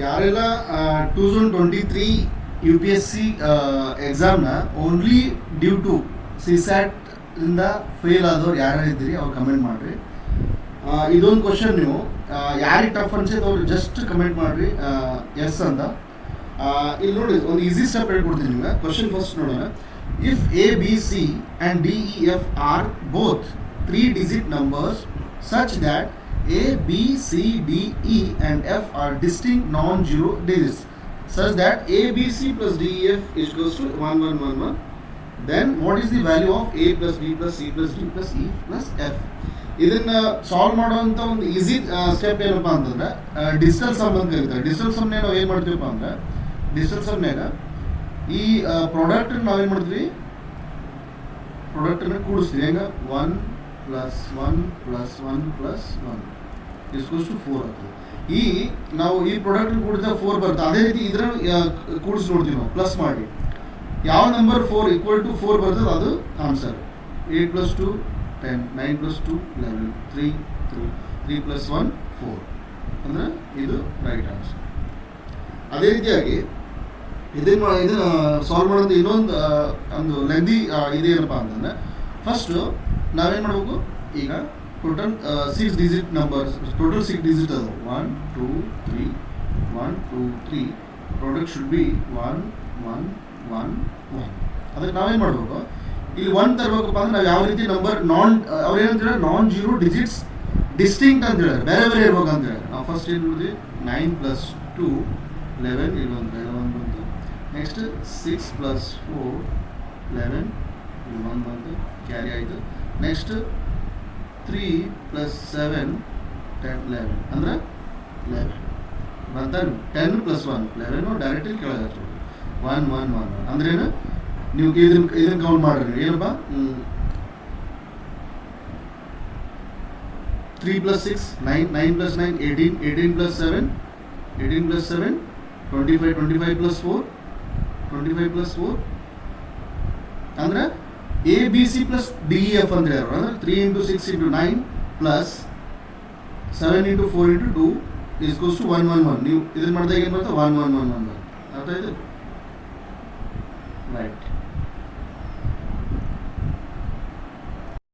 ಯಾರೆಲ್ಲ 2023 U P S C ಎಕ್ಸಾಮ್ನ only due to CSAT ಇಂದ ಫೇಲ್ ಆದವ್ರು ಯಾರು ಇದ್ದೀರಿ ಅವ್ರು ಕಮೆಂಟ್ ಮಾಡಿರಿ. ಇದೊಂದು ಕ್ವಶನ್ ನೀವು ಯಾರಿಗೆ ಟಫ್ ಅನ್ಸೈತೆ ಅವ್ರು ಜಸ್ಟ್ ಕಮೆಂಟ್ ಮಾಡಿರಿ ಎಸ್ ಅಂತ. ಇಲ್ಲಿ ನೋಡಿ ಒಂದು ಈಸಿ ಸ್ಟೆಪ್ ಹೇಳ್ಕೊಡ್ತೀನಿ ನಿಮ್ಗೆ. ಕ್ವಶನ್ ಫಸ್ಟ್ ನೋಡೋಣ. If a b c and d e f are both 3 digit numbers such that A, B, C, D, E and F are distinct non-zero digits such that A, B, C plus D, E, F is equals to 1, 1, 1, 1. Then what is the value of A plus B plus C plus D plus E plus F? ಇದನ್ನು solve ಮಾಡುವಂಥ ಒಂದು easy step ಏನಪ್ಪ ಅಂತಂದ್ರೆ digital some ಅಂತ ಕರೀತಾರೆ. Digital ಸಮ್ನೇ ನಾವು ಏನು ಮಾಡ್ತೀವಪ್ಪ ಅಂದ್ರೆ ಡಿಜಿಟಲ್ ಸಮ್ನಾಗ ಈ ಪ್ರಾಡಕ್ಟನ್ನು ನಾವೇನು ಮಾಡ್ತೀವಿ, ಪ್ರಾಡಕ್ಟನ್ನು ಕೂಡಿಸ್ತೀವಿ. ಹೆಂಗೆ 1 plus 1 plus 1 plus 1 is equals to 4 ಆಗ್ತದೆ. ಈ ನಾವು ಈ ಪ್ರಾಡಕ್ಟ್ ಕೂಡಿದ 4 ಬರುತ್ತೆ. ಅದೇ ರೀತಿ ಇದರ ಕೂಡಿಸಿ ನೋಡ್ತೀವಿ ನಾವು ಪ್ಲಸ್ ಮಾಡಿ. ಯಾವ ನಂಬರ್ 4 ಈಕ್ವಲ್ ಟು 4 ಬರ್ತದೆ ಅದು ಆನ್ಸರ್. 8 plus 2 10, 9 plus 2 11, 3 plus 1 4 ಅಂದರೆ ಇದು ರೈಟ್ ಆನ್ಸರ್. ಅದೇ ರೀತಿಯಾಗಿ ಇದನ್ನು ಸಾಲ್ವ್ ಮಾಡೋದು ಇನ್ನೊಂದು ಒಂದು ಲೆಂದಿ ಇದೇನಪ್ಪ ಅಂತಂದರೆ ಫಸ್ಟು ನಾವೇನು ಮಾಡಬೇಕು, ಈಗ total 6 digit numbers, total 6 digit ಅದು 1 2 3 1 2 3. Product should be 1 1 1 1. ಅದಕ್ಕೆ ನಾವೇನು ಮಾಡಬೇಕು, ಇಲ್ಲಿ 1 ತರಬೇಕಪ್ಪ ಅಂದ್ರೆ ನಾವು ಯಾವ ರೀತಿ ನಂಬರ್ ಅವ್ರು ಏನಂತಾರೆ ನಾನ್ ಜೀರೋ ಡಿಜಿಟ್ಸ್ ಡಿಸ್ಟಿಂಕ್ಟ್ ಅಂತ ಹೇಳಿದ್ರೆ ಬೇರೆ ಬೇರೆ ಇರ್ಬೇಕು ಅಂತ ಹೇಳಿ ನಾವು ಫಸ್ಟ್ ಏನು ನೋಡಿದ್ವಿ 9 plus 2 11 ಇಲ್ಲೊಂದು 11 ಬಂತು. ನೆಕ್ಸ್ಟ್ 6 plus 4 11 ಇಲ್ಲಿ 1 ಬಂತು, ಕ್ಯಾರಿ ಆಯಿತು. ನೆಕ್ಸ್ಟ್ 3 plus 7 10 11 ಅಂದರೆ 11 ಬಂತ. 10 plus 1 11 ಡೈರೆಕ್ಟಾಗಿ ಕೆಳಗೆ 1 1 1 ಅಂದ್ರೇನು, ನೀವು ಇದನ್ನ ಕೌಂಟ್ ಮಾಡ್ರಿ. ಏನಪ್ಪ 3 plus 6 9 9 plus 9 18 18 plus 7 18 plus 7 25 25 plus 4 25 plus 4 ಅಂದರೆ A b C plus D e F ಅಂತ ಹೇಳಿದ್ರು. ಅಂದರೆ 3 into 6 into 9 plus 7 into 4 into 2 is equals to 1 1 1. ನೀವು ಇದನ್ನು ಮಾಡಿದಾಗ ಏನು ಬರುತ್ತೆ 1 1 1 1 ಬರುತ್ತೆ. ಅರ್ಥ ಇದೆ? ರೈಟ್.